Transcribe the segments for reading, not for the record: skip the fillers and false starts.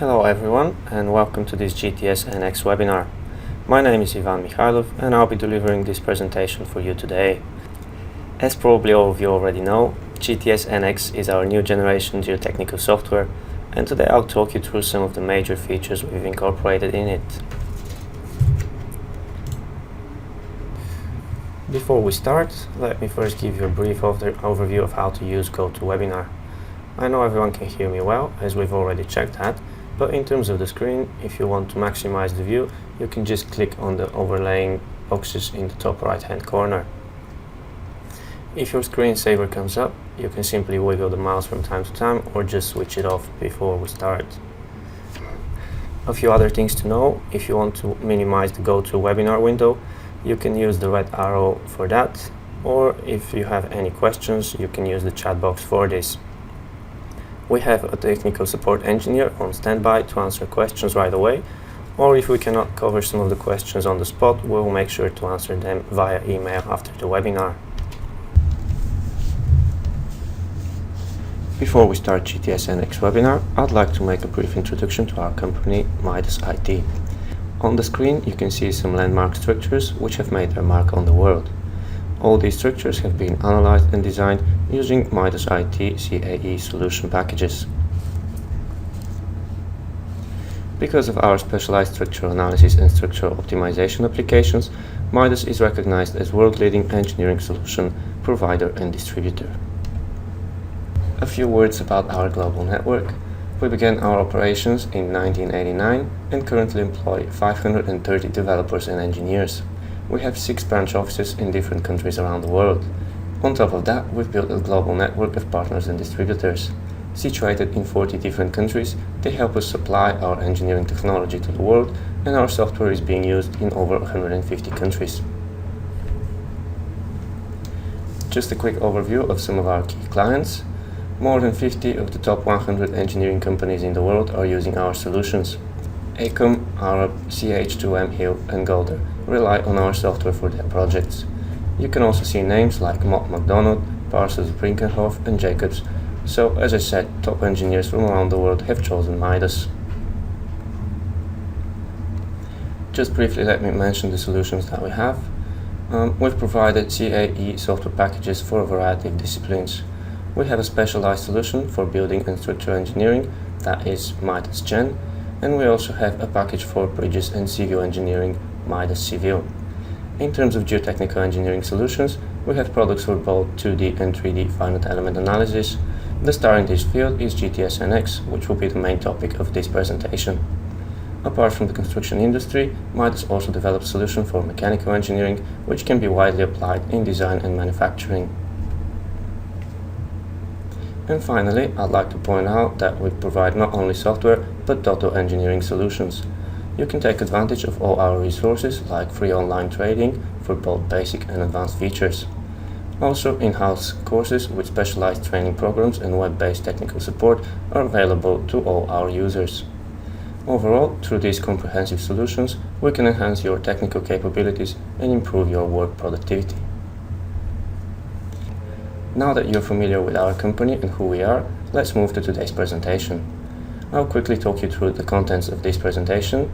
Hello everyone and welcome to this GTS NX webinar. My name is Ivan Mikhailov and I'll be delivering this presentation for you today. As probably all of you already know, GTS NX is our new generation geotechnical software, and today I'll talk you through some of the major features we've incorporated in it. Before we start, let me first give you a brief overview of how to use GoToWebinar. I know everyone can hear me well, as we've already checked that, but in terms of the screen, if you want to maximize the view, you can just click on the overlaying boxes in the top right hand corner. If your screensaver comes up, you can simply wiggle the mouse from time to time or just switch it off before we start. A few other things to know: if you want to minimize the GoToWebinar window, you can use the red arrow for that, or if you have any questions, you can use the chat box for this. We have a technical support engineer on standby to answer questions right away, or if we cannot cover some of the questions on the spot, we'll make sure to answer them via email after the webinar. Before we start GTS NX webinar, I'd like to make a brief introduction to our company, MIDAS IT. On the screen you can see some landmark structures which have made their mark on the world. All these structures have been analyzed and designed using MIDAS IT CAE solution packages. Because of our specialized structural analysis and structural optimization applications, MIDAS is recognized as world-leading engineering solution provider and distributor. A few words about our global network. We began our operations in 1989 and currently employ 530 developers and engineers. We have 6 branch offices in different countries around the world. On top of that, we've built a global network of partners and distributors. Situated in 40 different countries, they help us supply our engineering technology to the world, and our software is being used in over 150 countries. Just a quick overview of some of our key clients. More than 50 of the top 100 engineering companies in the world are using our solutions. AECOM, Arab, CH2M, Hill and Golder rely on our software for their projects. You can also see names like Mott MacDonald, Parsons Brinckerhoff and Jacobs. So, as I said, top engineers from around the world have chosen MIDAS. Just briefly let me mention the solutions that we have. We've provided CAE software packages for a variety of disciplines. We have a specialized solution for building and structural engineering, that is MIDAS Gen, and we also have a package for bridges and civil engineering, MIDAS Civil. In terms of geotechnical engineering solutions, we have products for both 2D and 3D finite element analysis. The star in this field is GTS NX, which will be the main topic of this presentation. Apart from the construction industry, MIDAS also develops solutions for mechanical engineering, which can be widely applied in design and manufacturing. And finally, I'd like to point out that we provide not only software, but total engineering solutions. You can take advantage of all our resources, like free online training for both basic and advanced features. Also, in-house courses with specialized training programs and web-based technical support are available to all our users. Overall, through these comprehensive solutions, we can enhance your technical capabilities and improve your work productivity. Now that you're familiar with our company and who we are, let's move to today's presentation. I'll quickly talk you through the contents of this presentation.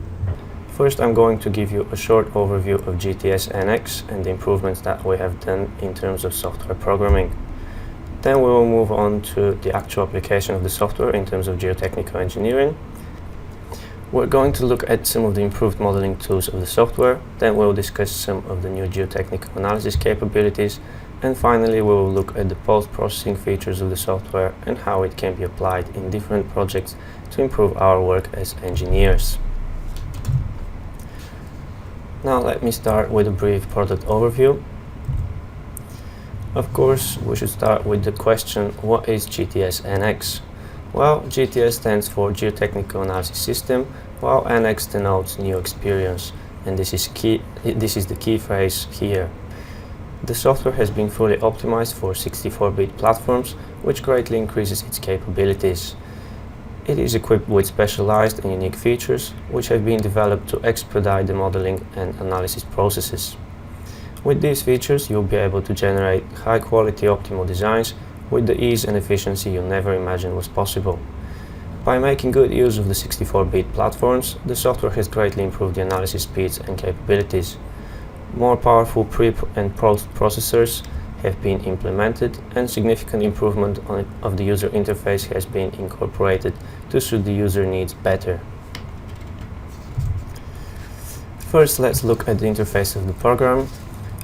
First, I'm going to give you a short overview of GTS NX and the improvements that we have done in terms of software programming. Then we will move on to the actual application of the software in terms of geotechnical engineering. We're going to look at some of the improved modeling tools of the software. Then we'll discuss some of the new geotechnical analysis capabilities. And finally, we will look at the post-processing features of the software and how it can be applied in different projects to improve our work as engineers. Now let me start with a brief product overview. Of course, we should start with the question, what is GTS NX? Well, GTS stands for Geotechnical Analysis System, while NX denotes new experience, and this is the key phrase here. The software has been fully optimized for 64-bit platforms, which greatly increases its capabilities. It is equipped with specialized and unique features, which have been developed to expedite the modeling and analysis processes. With these features, you'll be able to generate high-quality optimal designs with the ease and efficiency you never imagined was possible. By making good use of the 64-bit platforms, the software has greatly improved the analysis speeds and capabilities. More powerful pre- and post-processors have been implemented, and significant improvement of the user interface has been incorporated to suit the user needs better. First, let's look at the interface of the program.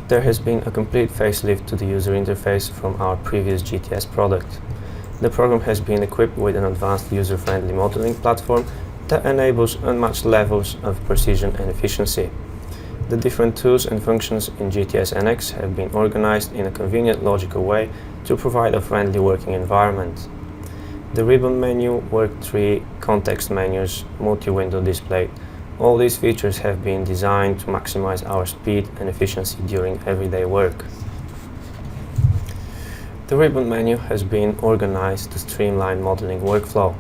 There has been a complete facelift to the user interface from our previous GTS product. The program has been equipped with an advanced user-friendly modeling platform that enables unmatched levels of precision and efficiency. The different tools and functions in GTS NX have been organized in a convenient, logical way to provide a friendly working environment. The ribbon menu, work tree, context menus, multi-window display, all these features have been designed to maximize our speed and efficiency during everyday work. The ribbon menu has been organized to streamline modeling workflow.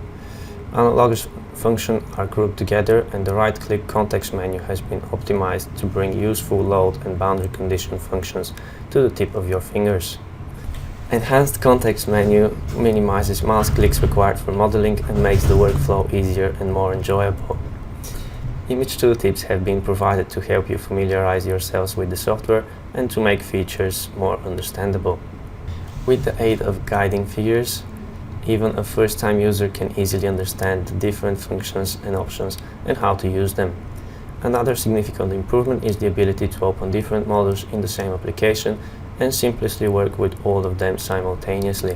Analogous functions are grouped together, and the right-click context menu has been optimized to bring useful load and boundary condition functions to the tip of your fingers. Enhanced context menu minimizes mouse clicks required for modeling and makes the workflow easier and more enjoyable. Image tooltips have been provided to help you familiarize yourselves with the software and to make features more understandable. With the aid of guiding figures, even a first-time user can easily understand the different functions and options and how to use them. Another significant improvement is the ability to open different models in the same application and seamlessly work with all of them simultaneously.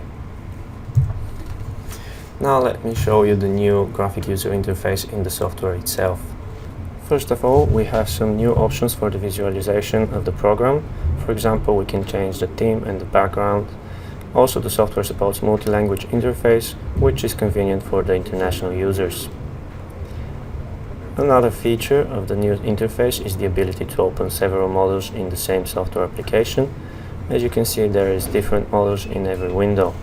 Now let me show you the new graphic user interface in the software itself. First of all, we have some new options for the visualization of the program. For example, we can change the theme and the background. Also, the software supports multi-language interface, which is convenient for the international users. Another feature of the new interface is the ability to open several models in the same software application. As you can see, there is different models in every window.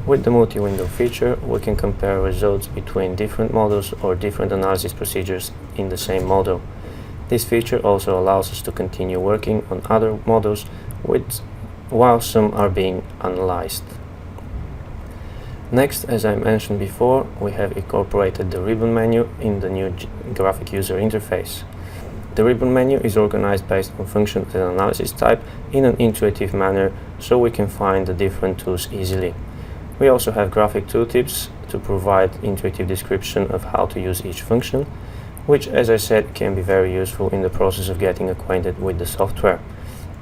With the multi-window feature, we can compare results between different models or different analysis procedures in the same model. This feature also allows us to continue working on other models while some are being analyzed. Next, as I mentioned before, we have incorporated the ribbon menu in the new graphic user interface. The ribbon menu is organized based on function and analysis type in an intuitive manner, so we can find the different tools easily. We also have graphic tooltips to provide intuitive description of how to use each function, which, as I said, can be very useful in the process of getting acquainted with the software.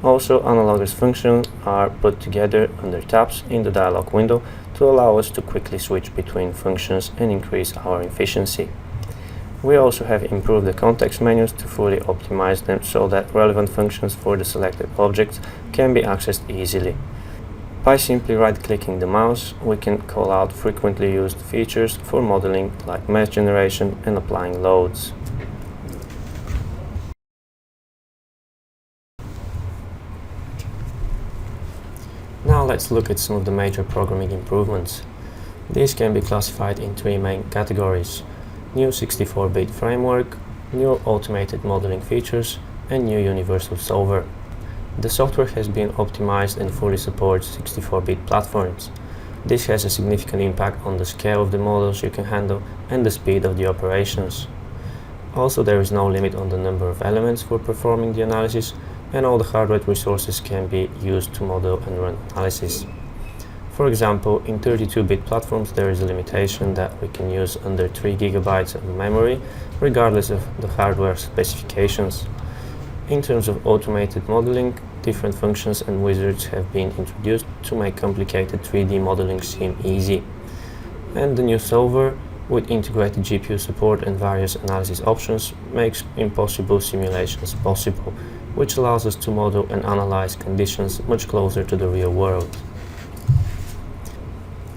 Also, analogous functions are put together under tabs in the dialog window to allow us to quickly switch between functions and increase our efficiency. We also have improved the context menus to fully optimize them so that relevant functions for the selected objects can be accessed easily. By simply right-clicking the mouse, we can call out frequently used features for modeling like mesh generation and applying loads. Now let's look at some of the major programming improvements. These can be classified in three main categories: new 64-bit framework, new automated modeling features, and new universal solver. The software has been optimized and fully supports 64-bit platforms. This has a significant impact on the scale of the models you can handle and the speed of the operations. Also, there is no limit on the number of elements for performing the analysis, and all the hardware resources can be used to model and run analysis. For example, in 32-bit platforms there is a limitation that we can use under 3 GB of memory, regardless of the hardware specifications. In terms of automated modeling, different functions and wizards have been introduced to make complicated 3D modeling seem easy. And the new solver, with integrated GPU support and various analysis options, makes impossible simulations possible, which allows us to model and analyze conditions much closer to the real world.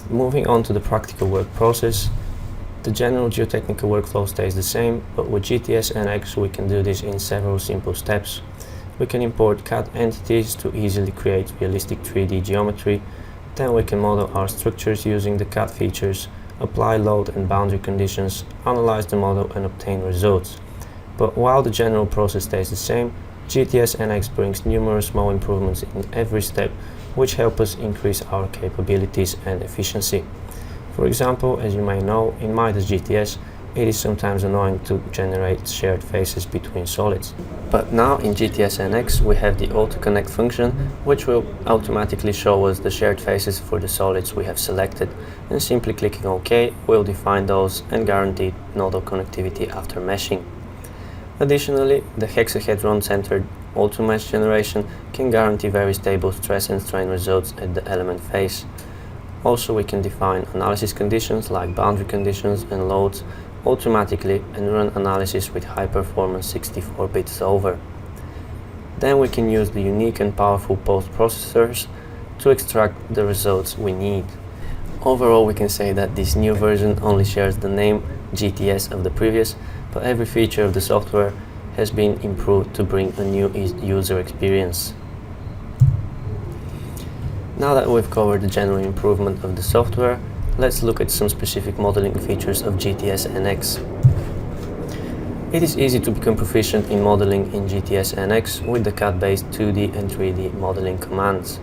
Moving on to the practical work process, the general geotechnical workflow stays the same, but with GTS NX we can do this in several simple steps. We can import CAD entities to easily create realistic 3D geometry, then we can model our structures using the CAD features, apply load and boundary conditions, analyze the model and obtain results. But while the general process stays the same, GTS NX brings numerous small improvements in every step, which help us increase our capabilities and efficiency. For example, as you may know, in MIDAS GTS, it is sometimes annoying to generate shared faces between solids. But now in GTS NX we have the auto-connect function, which will automatically show us the shared faces for the solids we have selected, and simply clicking OK will define those and guarantee nodal connectivity after meshing. Additionally, the hexahedron-centered auto-mesh generation can guarantee very stable stress and strain results at the element face. Also, we can define analysis conditions like boundary conditions and loads automatically and run analysis with high performance 64 bits over. Then we can use the unique and powerful post-processors to extract the results we need. Overall, we can say that this new version only shares the name GTS of the previous, but every feature of the software has been improved to bring a new user experience. Now that we've covered the general improvement of the software, let's look at some specific modeling features of GTS NX. It is easy to become proficient in modeling in GTS NX with the CAD-based 2D and 3D modeling commands.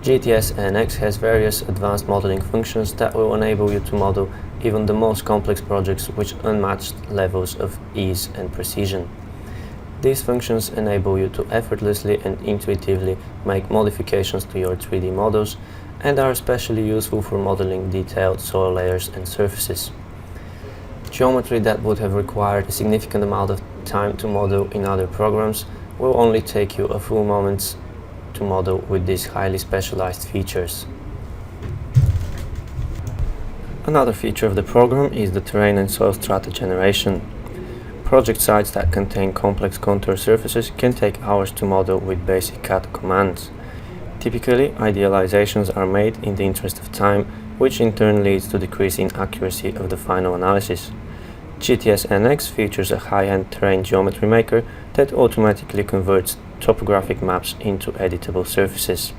GTS NX has various advanced modeling functions that will enable you to model even the most complex projects with unmatched levels of ease and precision. These functions enable you to effortlessly and intuitively make modifications to your 3D models and are especially useful for modeling detailed soil layers and surfaces. Geometry that would have required a significant amount of time to model in other programs will only take you a few moments to model with these highly specialized features. Another feature of the program is the terrain and soil strata generation. Project sites that contain complex contour surfaces can take hours to model with basic CAD commands. Typically, idealizations are made in the interest of time, which in turn leads to decrease in accuracy of the final analysis. GTS NX features a high-end terrain geometry maker that automatically converts topographic maps into editable surfaces.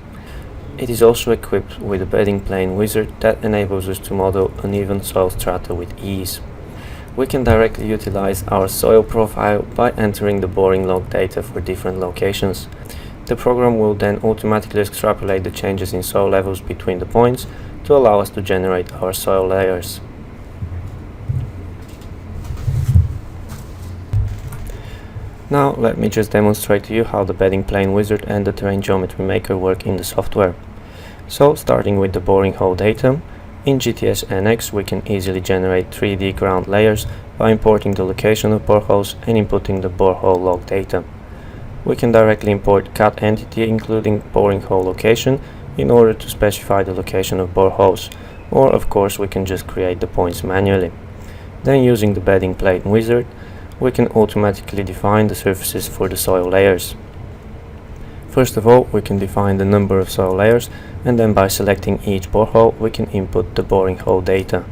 It is also equipped with a bedding plane wizard that enables us to model uneven soil strata with ease. We can directly utilize our soil profile by entering the boring log data for different locations. The program will then automatically extrapolate the changes in soil levels between the points to allow us to generate our soil layers. Now let me just demonstrate to you how the bedding plane wizard and the terrain geometry maker work in the software. So, starting with the boring hole data, in GTS NX we can easily generate 3D ground layers by importing the location of boreholes and inputting the borehole log data. We can directly import CAD entity including boring hole location in order to specify the location of boreholes, or of course we can just create the points manually. Then, using the bedding plane wizard, we can automatically define the surfaces for the soil layers. First of all, we can define the number of soil layers, and then by selecting each borehole we can input the boring hole data.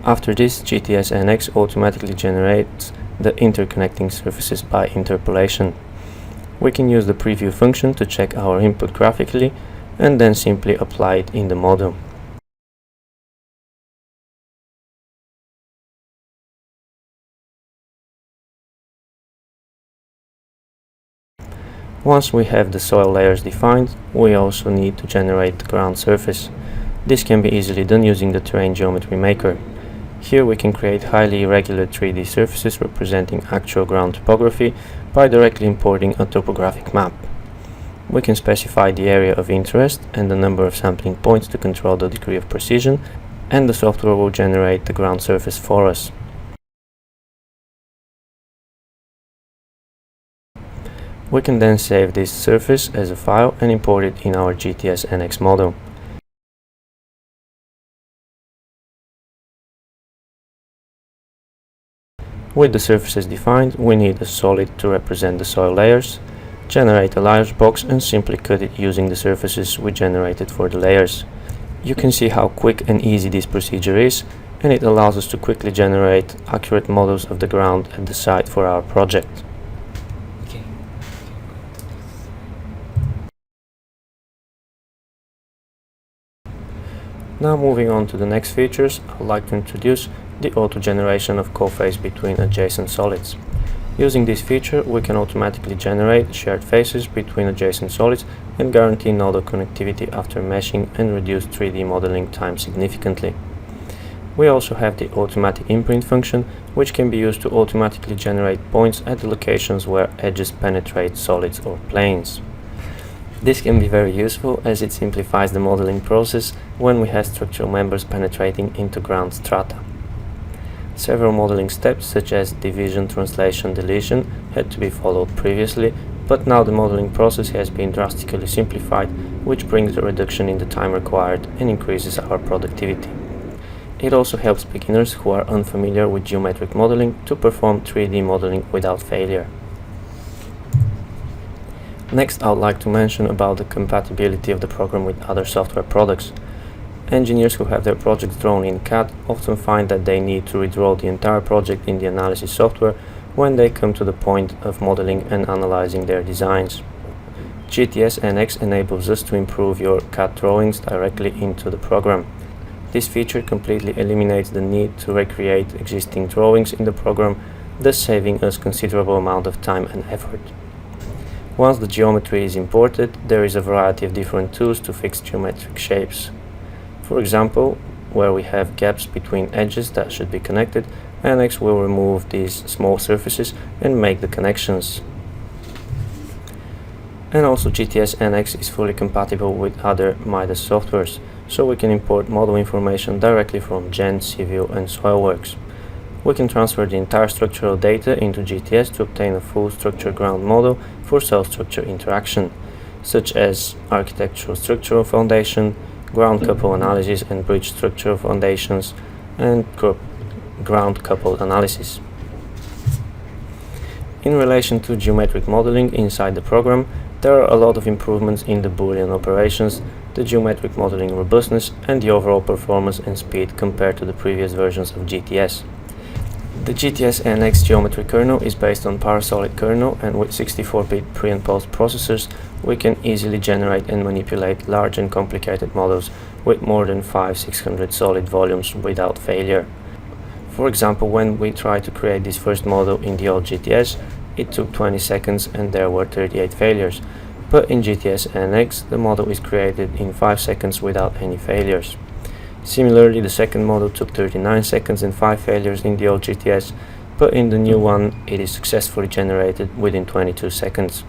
After this, GTS NX automatically generates the interconnecting surfaces by interpolation. We can use the preview function to check our input graphically and then simply apply it in the model. Once we have the soil layers defined, we also need to generate the ground surface. This can be easily done using the terrain geometry maker. Here we can create highly irregular 3D surfaces representing actual ground topography by directly importing a topographic map. We can specify the area of interest and the number of sampling points to control the degree of precision, and the software will generate the ground surface for us. We can then save this surface as a file and import it in our GTS NX model. With the surfaces defined, we need a solid to represent the soil layers, generate a layers box and simply cut it using the surfaces we generated for the layers. You can see how quick and easy this procedure is, and it allows us to quickly generate accurate models of the ground at the site for our project. Now, moving on to the next features, I'd like to introduce the auto-generation of co-phase between adjacent solids. Using this feature, we can automatically generate shared faces between adjacent solids and guarantee nodal connectivity after meshing and reduce 3D modeling time significantly. We also have the automatic imprint function, which can be used to automatically generate points at the locations where edges penetrate solids or planes. This can be very useful as it simplifies the modeling process when we have structural members penetrating into ground strata. Several modeling steps such as division, translation, deletion had to be followed previously, but now the modeling process has been drastically simplified, which brings a reduction in the time required and increases our productivity. It also helps beginners who are unfamiliar with geometric modeling to perform 3D modeling without failure. Next, I would like to mention about the compatibility of the program with other software products. Engineers who have their projects drawn in CAD often find that they need to redraw the entire project in the analysis software when they come to the point of modeling and analyzing their designs. GTS NX enables us to improve your CAD drawings directly into the program. This feature completely eliminates the need to recreate existing drawings in the program, thus saving us considerable amount of time and effort. Once the geometry is imported, there is a variety of different tools to fix geometric shapes. For example, where we have gaps between edges that should be connected, NX will remove these small surfaces and make the connections. And also GTS NX is fully compatible with other MIDAS softwares, so we can import model information directly from Gen, Civil and SoilWorks. We can transfer the entire structural data into GTS to obtain a full structure ground model for cell-structure interaction, such as architectural structural foundation, ground couple analysis and bridge structural foundations, and ground couple analysis. In relation to geometric modeling inside the program, there are a lot of improvements in the Boolean operations, the geometric modeling robustness and the overall performance and speed compared to the previous versions of GTS. The GTS NX geometry kernel is based on Parasolid kernel, and with 64-bit pre- and post-processors we can easily generate and manipulate large and complicated models with more than 500-600 solid volumes without failure. For example, when we tried to create this first model in the old GTS, it took 20 seconds and there were 38 failures, but in GTS NX the model is created in 5 seconds without any failures. Similarly, the second model took 39 seconds and 5 failures in the old GTS, but in the new one it is successfully generated within 22 seconds.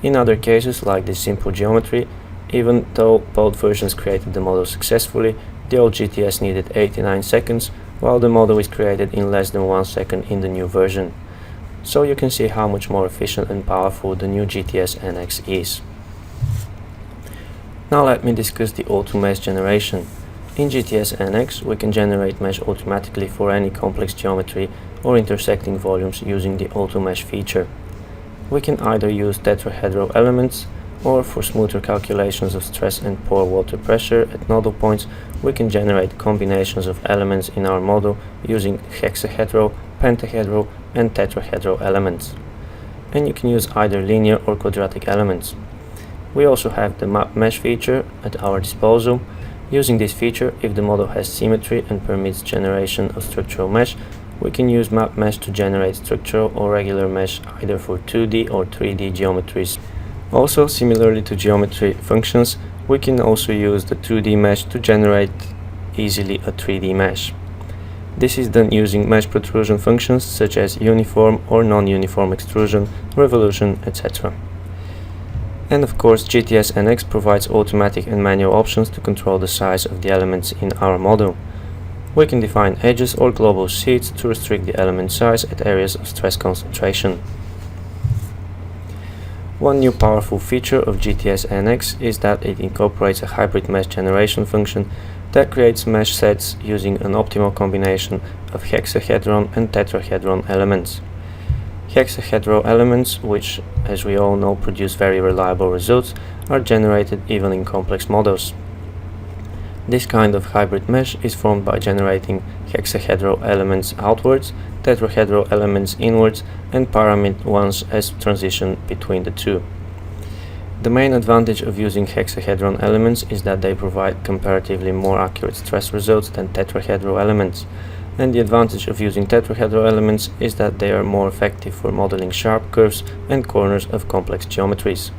In other cases, like this simple geometry, even though both versions created the model successfully, the old GTS needed 89 seconds, while the model is created in less than 1 second in the new version. So you can see how much more efficient and powerful the new GTS NX is. Now let me discuss the auto mesh generation. In GTS NX we can generate mesh automatically for any complex geometry or intersecting volumes using the auto mesh feature. We can either use tetrahedral elements, or for smoother calculations of stress and pore water pressure at nodal points we can generate combinations of elements in our model using hexahedral, pentahedral and tetrahedral elements. And you can use either linear or quadratic elements. We also have the map mesh feature at our disposal. Using this feature, if the model has symmetry and permits generation of structural mesh, we can use map mesh to generate structural or regular mesh either for 2D or 3D geometries. Also, similarly to geometry functions, we can also use the 2D mesh to generate easily a 3D mesh. This is done using mesh protrusion functions such as uniform or non-uniform extrusion, revolution, etc. And of course, GTS NX provides automatic and manual options to control the size of the elements in our model. We can define edges or global sheets to restrict the element size at areas of stress concentration. One new powerful feature of GTS NX is that it incorporates a hybrid mesh generation function that creates mesh sets using an optimal combination of hexahedron and tetrahedron elements. Hexahedral elements, which as we all know produce very reliable results, are generated even in complex models. This kind of hybrid mesh is formed by generating hexahedral elements outwards, tetrahedral elements inwards, and pyramid ones as transition between the two. The main advantage of using hexahedron elements is that they provide comparatively more accurate stress results than tetrahedral elements, and the advantage of using tetrahedral elements is that they are more effective for modeling sharp curves and corners of complex geometries.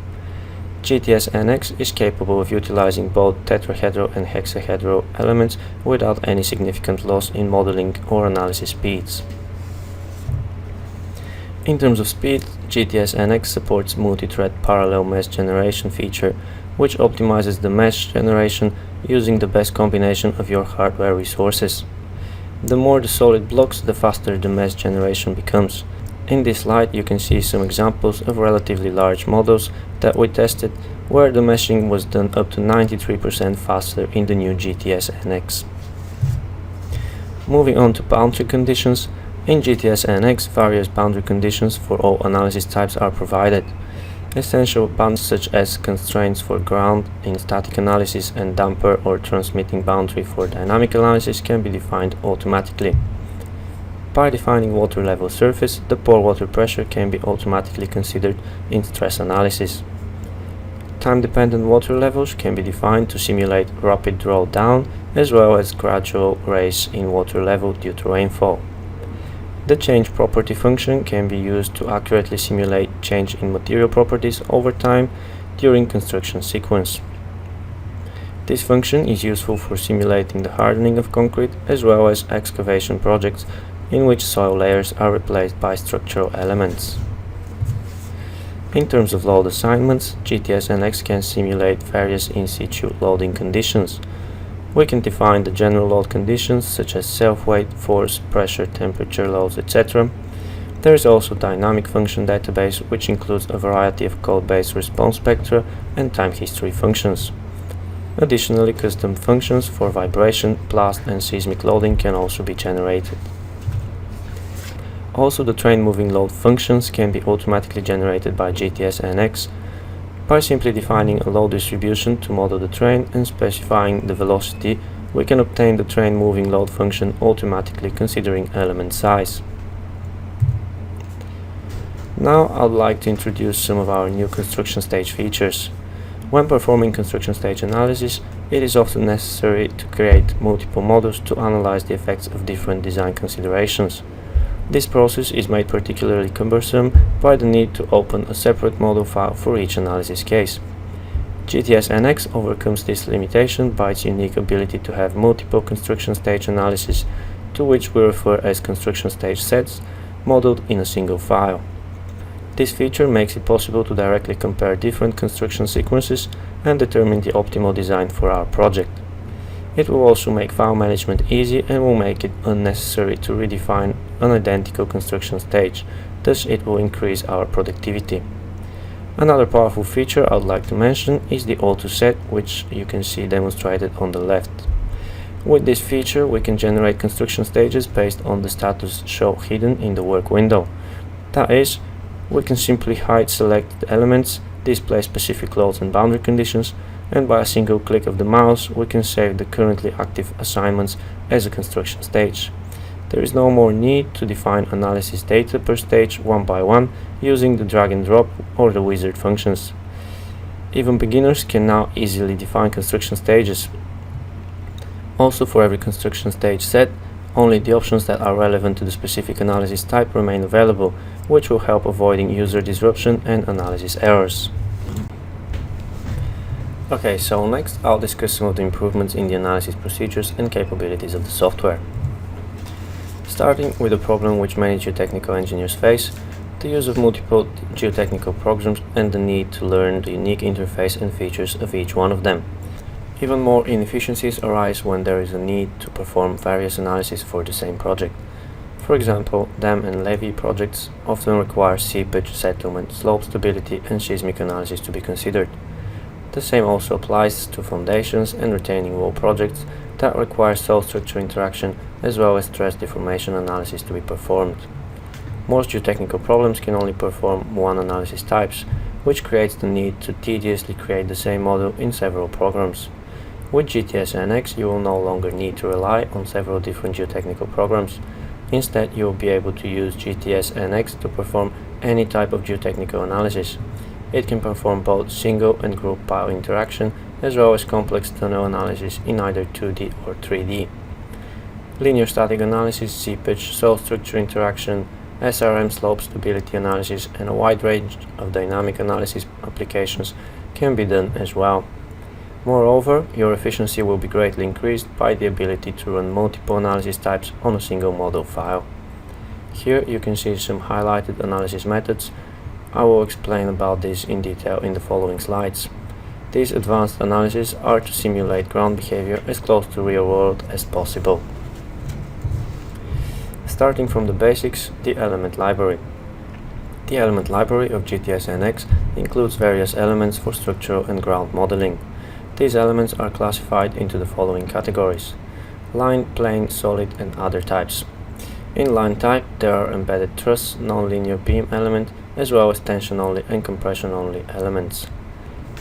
GTS NX is capable of utilizing both tetrahedral and hexahedral elements without any significant loss in modeling or analysis speeds. In terms of speed, GTS NX supports multi-thread parallel mesh generation feature, which optimizes the mesh generation using the best combination of your hardware resources. The more the solid blocks, the faster the mesh generation becomes. In this slide you can see some examples of relatively large models that we tested, where the meshing was done up to 93% faster in the new GTS NX. Moving on to boundary conditions, in GTS NX various boundary conditions for all analysis types are provided. Essential boundaries such as constraints for ground in static analysis and damper or transmitting boundary for dynamic analysis can be defined automatically. By defining water level surface, the pore water pressure can be automatically considered in stress analysis. Time-dependent water levels can be defined to simulate rapid drawdown as well as gradual rise in water level due to rainfall. The change property function can be used to accurately simulate change in material properties over time during construction sequence. This function is useful for simulating the hardening of concrete as well as excavation projects in which soil layers are replaced by structural elements. In terms of load assignments, GTS NX can simulate various in situ loading conditions. We can define the general load conditions such as self-weight, force, pressure, temperature loads, etc. There is also a dynamic function database which includes a variety of code-based response spectra and time history functions. Additionally, custom functions for vibration, blast and seismic loading can also be generated. Also, the train moving load functions can be automatically generated by GTS NX by simply defining a load distribution to model the train and specifying the velocity. We can obtain the train moving load function automatically considering element size. Now I'd like to introduce some of our new construction stage features. When performing construction stage analysis, it is often necessary to create multiple models to analyze the effects of different design considerations. This process is made particularly cumbersome by the need to open a separate model file for each analysis case. GTS NX overcomes this limitation by its unique ability to have multiple construction stage analysis, to which we refer as construction stage sets, modeled in a single file. This feature makes it possible to directly compare different construction sequences and determine the optimal design for our project. It will also make file management easy and will make it unnecessary to redefine an identical construction stage, thus it will increase our productivity. Another powerful feature I'd like to mention is the auto set, which you can see demonstrated on the left. With this feature we can generate construction stages based on the status show hidden in the work window. That is, we can simply hide selected elements, display specific loads and boundary conditions, and by a single click of the mouse we can save the currently active assignments as a construction stage. There is no more need to define analysis data per stage one by one using the drag and drop or the wizard functions. Even beginners can now easily define construction stages. Also, for every construction stage set, only the options that are relevant to the specific analysis type remain available, which will help avoiding user disruption and analysis errors. Okay, so next I'll discuss some of the improvements in the analysis procedures and capabilities of the software. Starting with a problem which many geotechnical engineers face, the use of multiple geotechnical programs and the need to learn the unique interface and features of each one of them. Even more inefficiencies arise when there is a need to perform various analyses for the same project. For example, dam and levee projects often require seepage, settlement, slope stability and seismic analysis to be considered. The same also applies to foundations and retaining wall projects that require soil structure interaction as well as stress deformation analysis to be performed. Most geotechnical problems can only perform one analysis types, which creates the need to tediously create the same model in several programs. With GTS NX you will no longer need to rely on several different geotechnical programs. Instead, you will be able to use GTS NX to perform any type of geotechnical analysis. It can perform both single and group pile interaction as well as complex tunnel analysis in either 2D or 3D. Linear static analysis, seepage, soil structure interaction, SRM slope stability analysis and a wide range of dynamic analysis applications can be done as well. Moreover, your efficiency will be greatly increased by the ability to run multiple analysis types on a single model file. Here you can see some highlighted analysis methods. I will explain about this in detail in the following slides. These advanced analyses are to simulate ground behavior as close to real world as possible. Starting from the basics, the element library. The element library of GTS NX includes various elements for structural and ground modeling. These elements are classified into the following categories: line, plane, solid, and other types. In line type, there are embedded truss, nonlinear beam element, as well as tension-only and compression-only elements.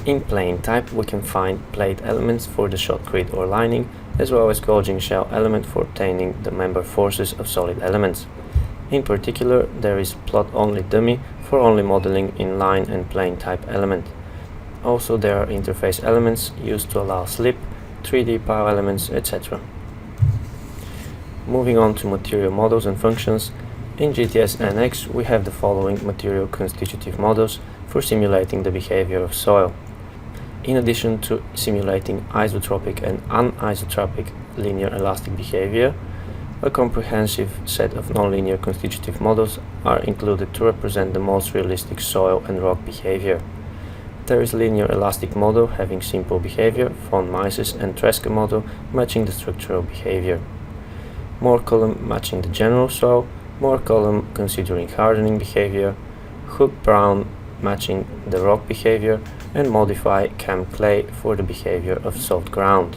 In plane type, we can find plate elements for the shotcrete or lining, as well as gouging shell element for obtaining the member forces of solid elements. In particular, there is plot-only dummy for only modeling in line and plane type element. Also, there are interface elements used to allow slip, 3D pile elements, etc. Moving on to material models and functions, in GTS NX we have the following material constitutive models for simulating the behavior of soil. In addition to simulating isotropic and anisotropic linear elastic behavior, a comprehensive set of nonlinear constitutive models are included to represent the most realistic soil and rock behavior. There is linear elastic model having simple behavior, von Mises and Tresca model matching the structural behavior. Moore column matching the general soil, Moore column considering hardening behavior, Hook-Brown matching the rock behavior, and modify Cam Clay for the behavior of soft ground.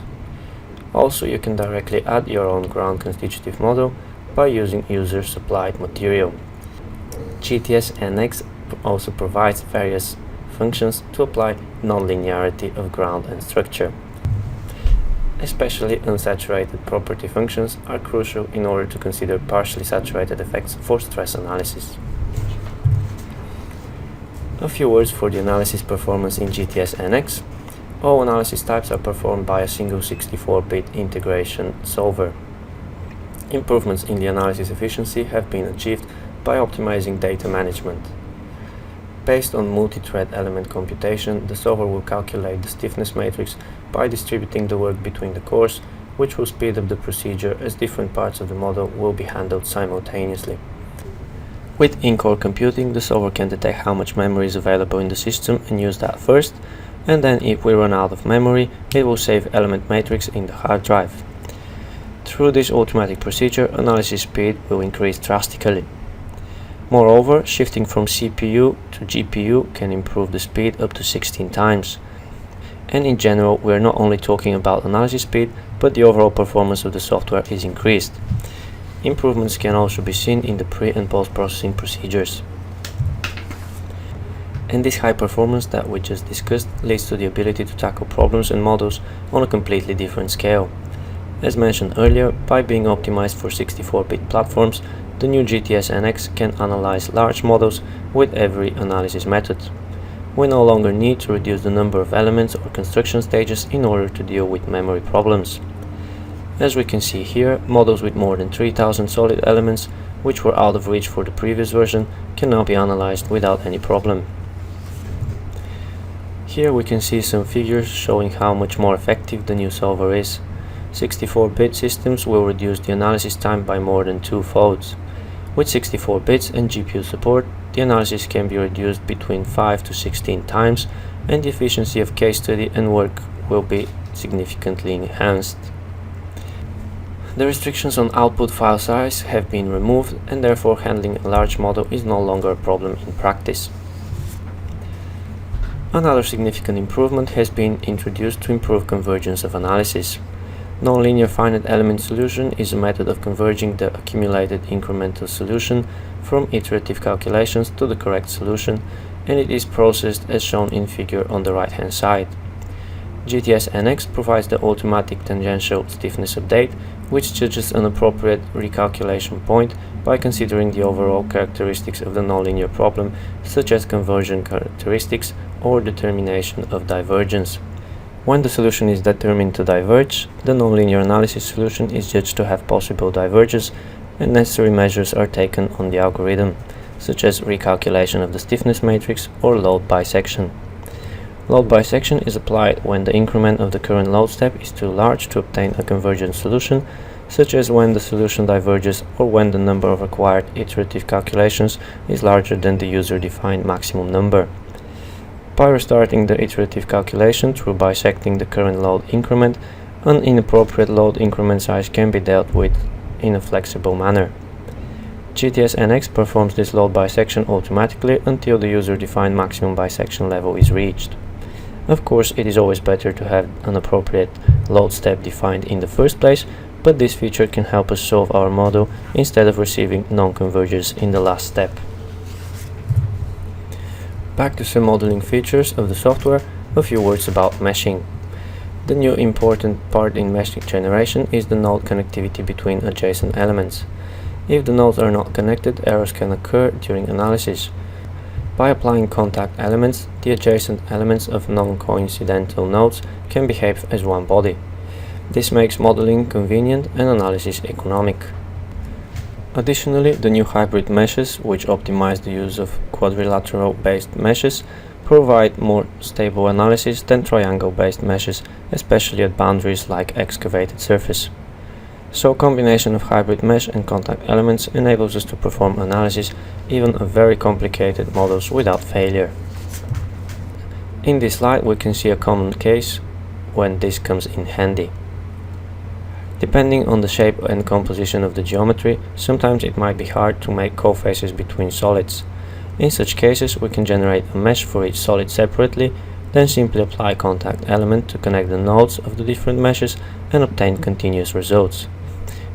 Also, you can directly add your own ground constitutive model by using user-supplied material. GTS NX also provides various functions to apply nonlinearity of ground and structure. Especially unsaturated property functions are crucial in order to consider partially saturated effects for stress analysis. A few words for the analysis performance in GTS NX. All analysis types are performed by a single 64-bit integration solver. Improvements in the analysis efficiency have been achieved by optimizing data management. Based on multi-thread element computation, the solver will calculate the stiffness matrix by distributing the work between the cores, which will speed up the procedure as different parts of the model will be handled simultaneously. With in-core computing, the solver can detect how much memory is available in the system and use that first, and then if we run out of memory, it will save element matrix in the hard drive. Through this automatic procedure, analysis speed will increase drastically. Moreover, shifting from CPU to GPU can improve the speed up to 16 times. And in general, we are not only talking about analysis speed, but the overall performance of the software is increased. Improvements can also be seen in the pre- and post-processing procedures. And this high performance that we just discussed leads to the ability to tackle problems and models on a completely different scale. As mentioned earlier, by being optimized for 64-bit platforms, the new GTS NX can analyze large models with every analysis method. We no longer need to reduce the number of elements or construction stages in order to deal with memory problems. As we can see here, models with more than 3000 solid elements, which were out of reach for the previous version, can now be analyzed without any problem. Here we can see some figures showing how much more effective the new solver is. 64-bit systems will reduce the analysis time by more than 2-fold. With 64 bits and GPU support, the analysis can be reduced between 5 to 16 times, and the efficiency of case study and work will be significantly enhanced. The restrictions on output file size have been removed, and therefore handling a large model is no longer a problem in practice. Another significant improvement has been introduced to improve convergence of analysis. Nonlinear finite element solution is a method of converging the accumulated incremental solution from iterative calculations to the correct solution, and it is processed as shown in figure on the right hand side. GTS NX provides the automatic tangential stiffness update, which judges an appropriate recalculation point by considering the overall characteristics of the nonlinear problem, such as conversion characteristics or determination of divergence. When the solution is determined to diverge, the nonlinear analysis solution is judged to have possible divergence, and necessary measures are taken on the algorithm, such as recalculation of the stiffness matrix or load bisection. Load bisection is applied when the increment of the current load step is too large to obtain a convergence solution, such as when the solution diverges or when the number of required iterative calculations is larger than the user-defined maximum number. By restarting the iterative calculation through bisecting the current load increment, an inappropriate load increment size can be dealt with in a flexible manner. GTS NX performs this load bisection automatically until the user-defined maximum bisection level is reached. Of course, it is always better to have an appropriate load step defined in the first place, but this feature can help us solve our model instead of receiving non-convergence in the last step. Back to some modeling features of the software, a few words about meshing. The new important part in meshing generation is the node connectivity between adjacent elements. If the nodes are not connected, errors can occur during analysis. By applying contact elements, the adjacent elements of non-coincidental nodes can behave as one body. This makes modeling convenient and analysis economic. Additionally, the new hybrid meshes, which optimize the use of quadrilateral-based meshes, provide more stable analysis than triangle-based meshes, especially at boundaries like excavated surface. So combination of hybrid mesh and contact elements enables us to perform analysis even of very complicated models without failure. In this slide we can see a common case when this comes in handy. Depending on the shape and composition of the geometry, sometimes it might be hard to make co-faces between solids. In such cases we can generate a mesh for each solid separately, then simply apply contact element to connect the nodes of the different meshes and obtain continuous results.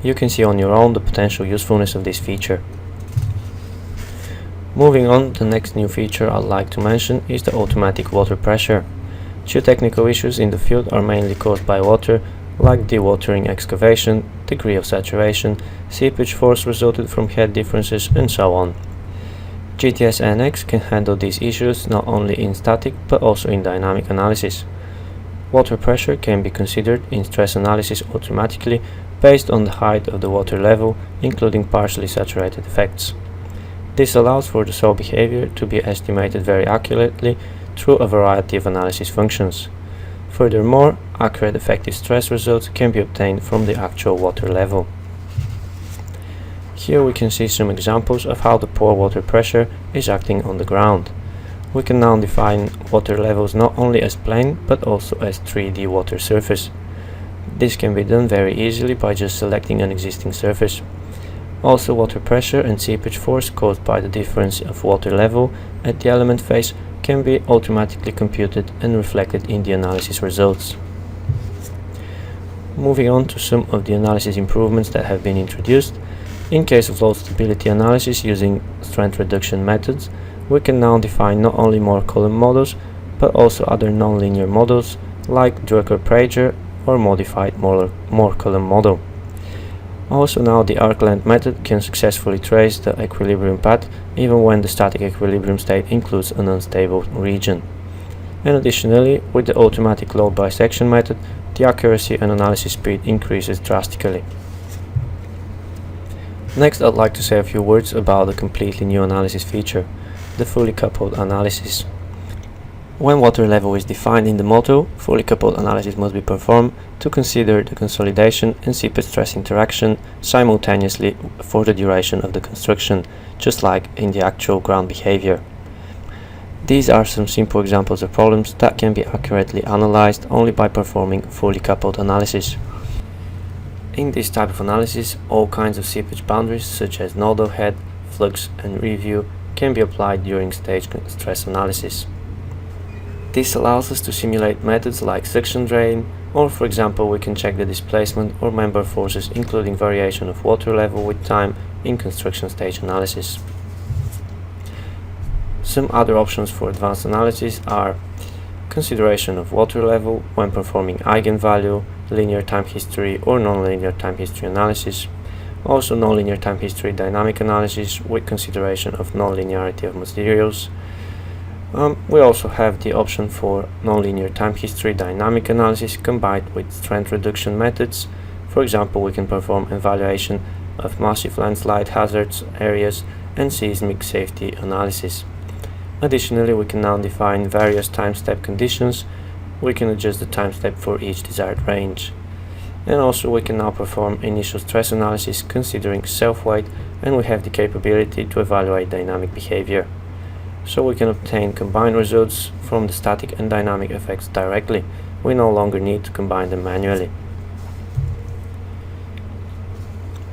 You can see on your own the potential usefulness of this feature. Moving on, the next new feature I'd like to mention is the automatic water pressure. Geotechnical issues in the field are mainly caused by water, like dewatering excavation, degree of saturation, seepage force resulted from head differences, and so on. GTS NX can handle these issues not only in static but also in dynamic analysis. Water pressure can be considered in stress analysis automatically based on the height of the water level, including partially saturated effects. This allows for the soil behavior to be estimated very accurately through a variety of analysis functions. Furthermore, accurate effective stress results can be obtained from the actual water level. Here we can see some examples of how the pore water pressure is acting on the ground. We can now define water levels not only as plane but also as 3D water surface. This can be done very easily by just selecting an existing surface. Also, water pressure and seepage force caused by the difference of water level at the element face can be automatically computed and reflected in the analysis results. Moving on to some of the analysis improvements that have been introduced. In case of load stability analysis using strength reduction methods, we can now define not only more column models but also other nonlinear models like Drucker-Prager or modified more column model. Also now the arc length method can successfully trace the equilibrium path even when the static equilibrium state includes an unstable region. And additionally, with the automatic load bisection method, the accuracy and analysis speed increases drastically. Next, I'd like to say a few words about a completely new analysis feature, the fully coupled analysis. When water level is defined in the model, fully coupled analysis must be performed to consider the consolidation and seepage stress interaction simultaneously for the duration of the construction, just like in the actual ground behavior. These are some simple examples of problems that can be accurately analyzed only by performing fully coupled analysis. In this type of analysis, all kinds of seepage boundaries such as nodal head, flux and review can be applied during stage stress analysis. This allows us to simulate methods like suction drain, or for example we can check the displacement or member forces including variation of water level with time in construction stage analysis. Some other options for advanced analysis are consideration of water level when performing eigenvalue, linear time history or nonlinear time history analysis. Also nonlinear time history dynamic analysis with consideration of nonlinearity of materials. We also have the option for nonlinear time history dynamic analysis combined with strength reduction methods. For example, we can perform evaluation of massive landslide hazards areas and seismic safety analysis. Additionally, we can now define various time step conditions. We can adjust the time step for each desired range. And also we can now perform initial stress analysis considering self-weight, and we have the capability to evaluate dynamic behavior. So we can obtain combined results from the static and dynamic effects directly. We no longer need to combine them manually.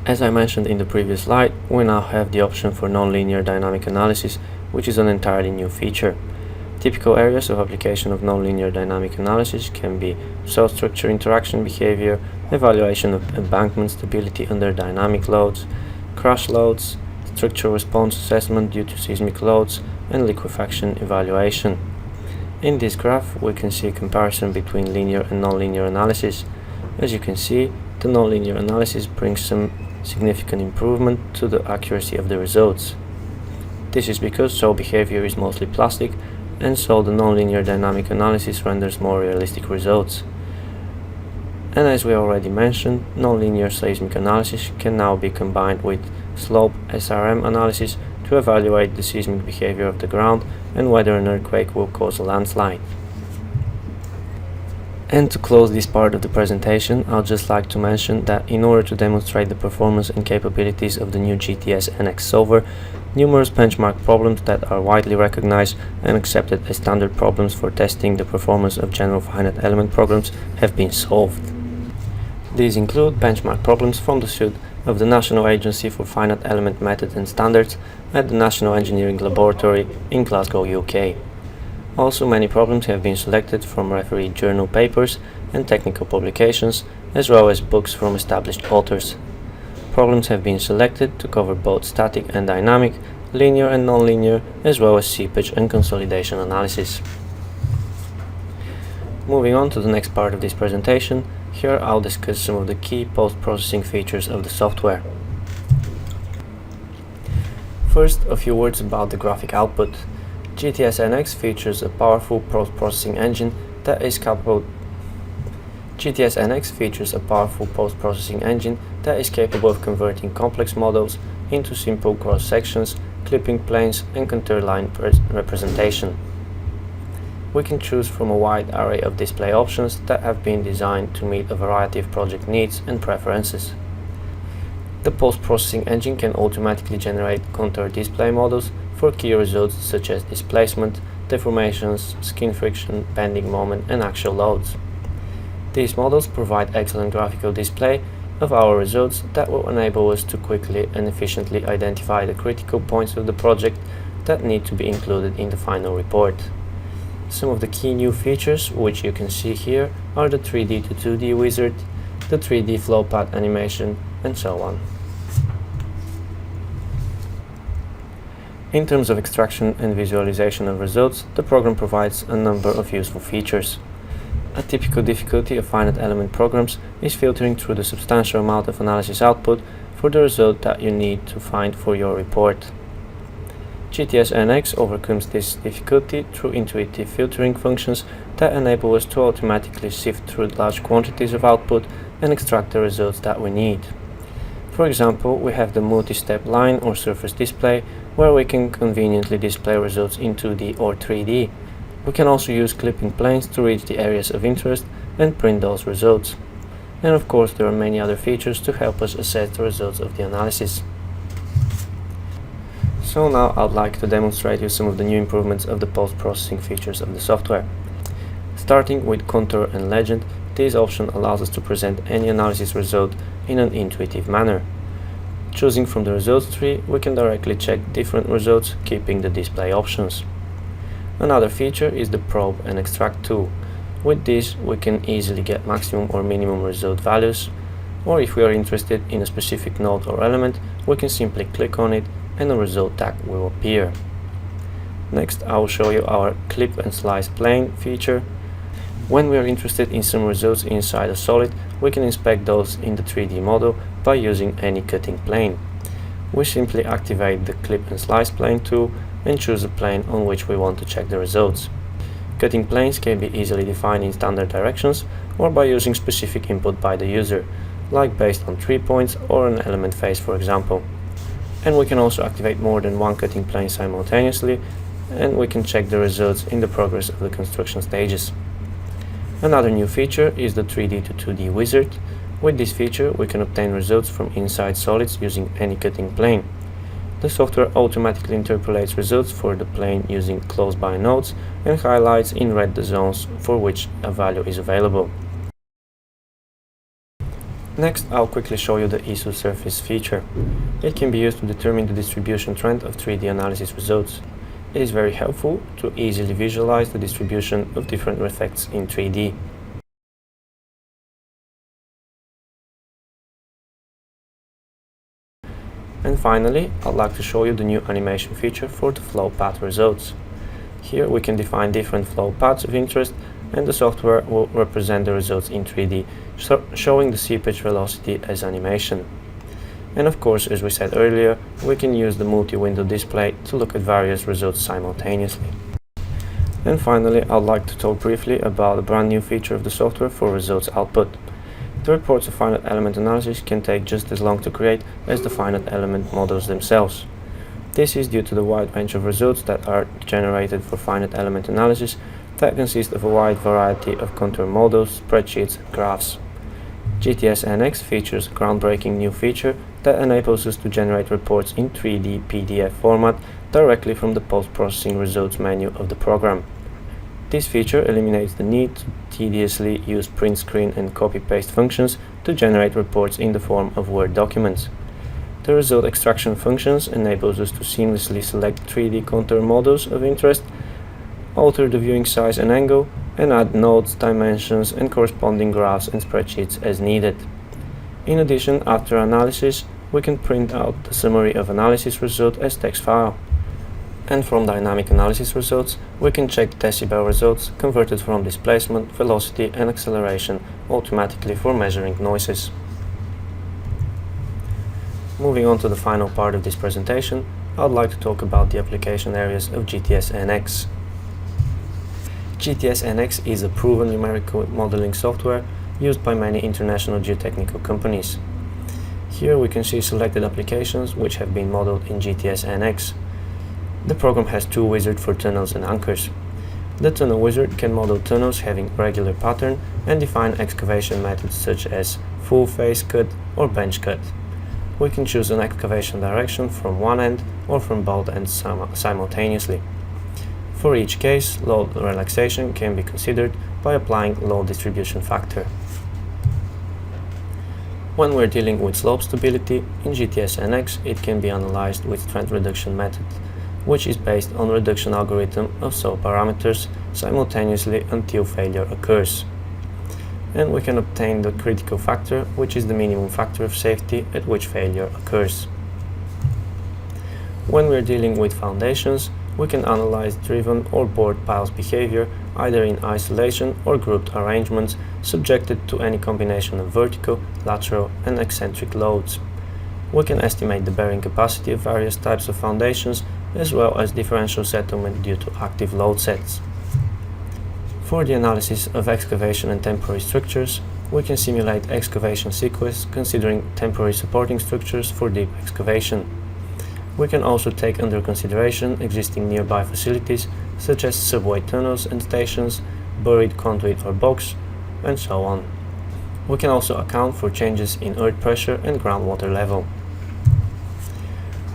As I mentioned in the previous slide, we now have the option for nonlinear dynamic analysis, which is an entirely new feature. Typical areas of application of nonlinear dynamic analysis can be cell structure interaction behavior, evaluation of embankment stability under dynamic loads, crash loads, structural response assessment due to seismic loads, and liquefaction evaluation. In this graph, we can see a comparison between linear and nonlinear analysis. As you can see, the nonlinear analysis brings some significant improvement to the accuracy of the results. This is because soil behavior is mostly plastic, and so the nonlinear dynamic analysis renders more realistic results. And as we already mentioned, nonlinear seismic analysis can now be combined with slope-SRM analysis to evaluate the seismic behavior of the ground and whether an earthquake will cause a landslide. And to close this part of the presentation, I'd just like to mention that in order to demonstrate the performance and capabilities of the new GTS NX solver, numerous benchmark problems that are widely recognized and accepted as standard problems for testing the performance of general finite element programs have been solved. These include benchmark problems from the suite of the National Agency for Finite Element Methods and Standards at the National Engineering Laboratory in Glasgow, UK. Also, many problems have been selected from refereed journal papers and technical publications, as well as books from established authors. Problems have been selected to cover both static and dynamic, linear and nonlinear, as well as seepage and consolidation analysis. Moving on to the next part of this presentation, here I'll discuss some of the key post-processing features of the software. First, a few words about the graphic output. GTS NX features a powerful post-processing engine that is capable of converting complex models into simple cross sections, clipping planes, and contour line representation. We can choose from a wide array of display options that have been designed to meet a variety of project needs and preferences. The post-processing engine can automatically generate contour display models for key results such as displacement, deformations, skin friction, bending moment, and axial loads. These models provide excellent graphical display of our results that will enable us to quickly and efficiently identify the critical points of the project that need to be included in the final report. Some of the key new features, which you can see here, are the 3D to 2D wizard, the 3D flow path animation, and so on. In terms of extraction and visualization of results, the program provides a number of useful features. A typical difficulty of finite element programs is filtering through the substantial amount of analysis output for the result that you need to find for your report. GTS NX overcomes this difficulty through intuitive filtering functions that enable us to automatically sift through large quantities of output and extract the results that we need. For example, we have the multi-step line or surface display, where we can conveniently display results in 2D or 3D. We can also use clipping planes to reach the areas of interest and print those results. And of course, there are many other features to help us assess the results of the analysis. So now I'd like to demonstrate you some of the new improvements of the post-processing features of the software. Starting with contour and legend, this option allows us to present any analysis result in an intuitive manner. Choosing from the results tree, we can directly check different results, keeping the display options. Another feature is the probe and extract tool. With this, we can easily get maximum or minimum result values, or if we are interested in a specific node or element, we can simply click on it and a result tag will appear. Next, I will show you our clip and slice plane feature. When we are interested in some results inside a solid, we can inspect those in the 3D model by using any cutting plane. We simply activate the clip and slice plane tool and choose a plane on which we want to check the results. Cutting planes can be easily defined in standard directions or by using specific input by the user, like based on 3 points or an element face, for example. And we can also activate more than one cutting plane simultaneously and we can check the results in the progress of the construction stages. Another new feature is the 3D to 2D wizard. With this feature, we can obtain results from inside solids using any cutting plane. The software automatically interpolates results for the plane using close-by nodes and highlights in red the zones for which a value is available. Next, I'll quickly show you the ISO surface feature. It can be used to determine the distribution trend of 3D analysis results. It is very helpful to easily visualize the distribution of different effects in 3D. And finally, I'd like to show you the new animation feature for the flow path results. Here we can define different flow paths of interest, and the software will represent the results in 3D, showing the seepage velocity as animation. And of course, as we said earlier, we can use the multi-window display to look at various results simultaneously. And finally, I'd like to talk briefly about a brand new feature of the software for results output. The reports of finite element analysis can take just as long to create as the finite element models themselves. This is due to the wide range of results that are generated for finite element analysis that consist of a wide variety of contour models, spreadsheets, and graphs. GTS NX features a groundbreaking new feature that enables us to generate reports in 3D PDF format directly from the post-processing results menu of the program. This feature eliminates the need to tediously use print screen and copy-paste functions to generate reports in the form of Word documents. The result extraction functions enables us to seamlessly select 3D contour models of interest, alter the viewing size and angle, and add nodes, dimensions, and corresponding graphs and spreadsheets as needed. In addition, after analysis, we can print out the summary of analysis result as text file. And from dynamic analysis results, we can check decibel results converted from displacement, velocity, and acceleration automatically for measuring noises. Moving on to the final part of this presentation, I'd like to talk about the application areas of GTS NX. GTS NX is a proven numerical modeling software used by many international geotechnical companies. Here we can see selected applications which have been modeled in GTS NX. The program has two wizards for tunnels and anchors. The tunnel wizard can model tunnels having regular pattern and define excavation methods such as full face cut or bench cut. We can choose an excavation direction from one end or from both ends simultaneously. For each case, load relaxation can be considered by applying load distribution factor. When we're dealing with slope stability, in GTS NX it can be analyzed with strength reduction method, which is based on reduction algorithm of slope parameters simultaneously until failure occurs. And we can obtain the critical factor, which is the minimum factor of safety at which failure occurs. When we're dealing with foundations, we can analyze driven or bored piles behavior either in isolation or grouped arrangements subjected to any combination of vertical, lateral, and eccentric loads. We can estimate the bearing capacity of various types of foundations as well as differential settlement due to active load sets. For the analysis of excavation and temporary structures, we can simulate excavation sequence considering temporary supporting structures for deep excavation. We can also take under consideration existing nearby facilities such as subway tunnels and stations, buried conduit or box, and so on. We can also account for changes in earth pressure and groundwater level.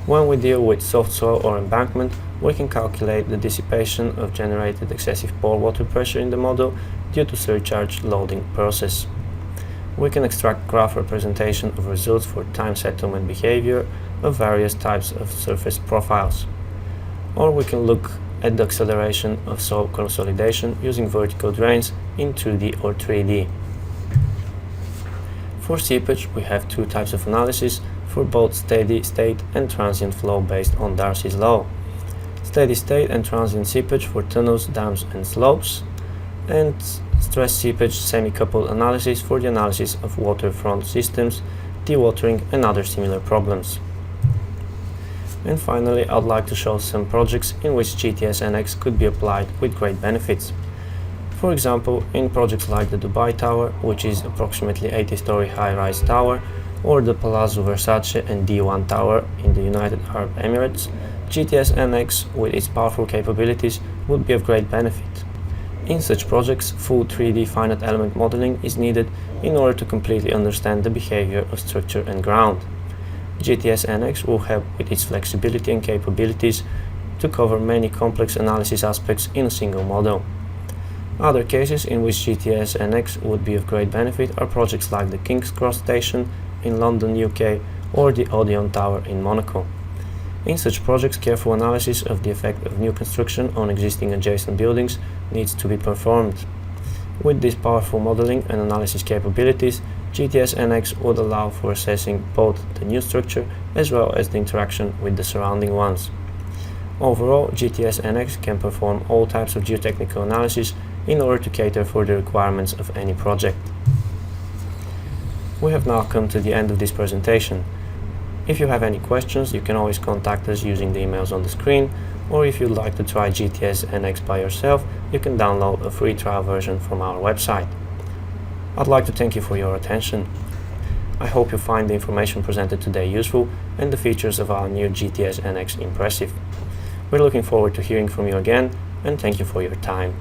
When we deal with soft soil or embankment, we can calculate the dissipation of generated excessive pore water pressure in the model due to surcharge loading process. We can extract graph representation of results for time settlement behavior of various types of surface profiles. Or we can look at the acceleration of soil consolidation using vertical drains in 2D or 3D. For seepage, we have two types of analysis for both steady state and transient flow based on Darcy's law. Steady state and transient seepage for tunnels, dams and slopes, and stress-seepage semi-coupled analysis for the analysis of waterfront systems, dewatering and other similar problems. And finally, I'd like to show some projects in which GTS NX could be applied with great benefits. For example, in projects like the Dubai Tower, which is approximately 80-story high-rise tower, or the Palazzo Versace and D1 Tower in the United Arab Emirates, GTS NX with its powerful capabilities would be of great benefit. In such projects, full 3D finite element modeling is needed in order to completely understand the behavior of structure and ground. GTS NX will help with its flexibility and capabilities to cover many complex analysis aspects in a single model. Other cases in which GTS NX would be of great benefit are projects like the King's Cross Station in London, UK, or the Odeon Tower in Monaco. In such projects, careful analysis of the effect of new construction on existing adjacent buildings needs to be performed. With these powerful modeling and analysis capabilities, GTS NX would allow for assessing both the new structure as well as the interaction with the surrounding ones. Overall, GTS NX can perform all types of geotechnical analysis in order to cater for the requirements of any project. We have now come to the end of this presentation. If you have any questions, you can always contact us using the emails on the screen, or if you'd like to try GTS NX by yourself, you can download a free trial version from our website. I'd like to thank you for your attention. I hope you find the information presented today useful and the features of our new GTS NX impressive. We're looking forward to hearing from you again, and thank you for your time.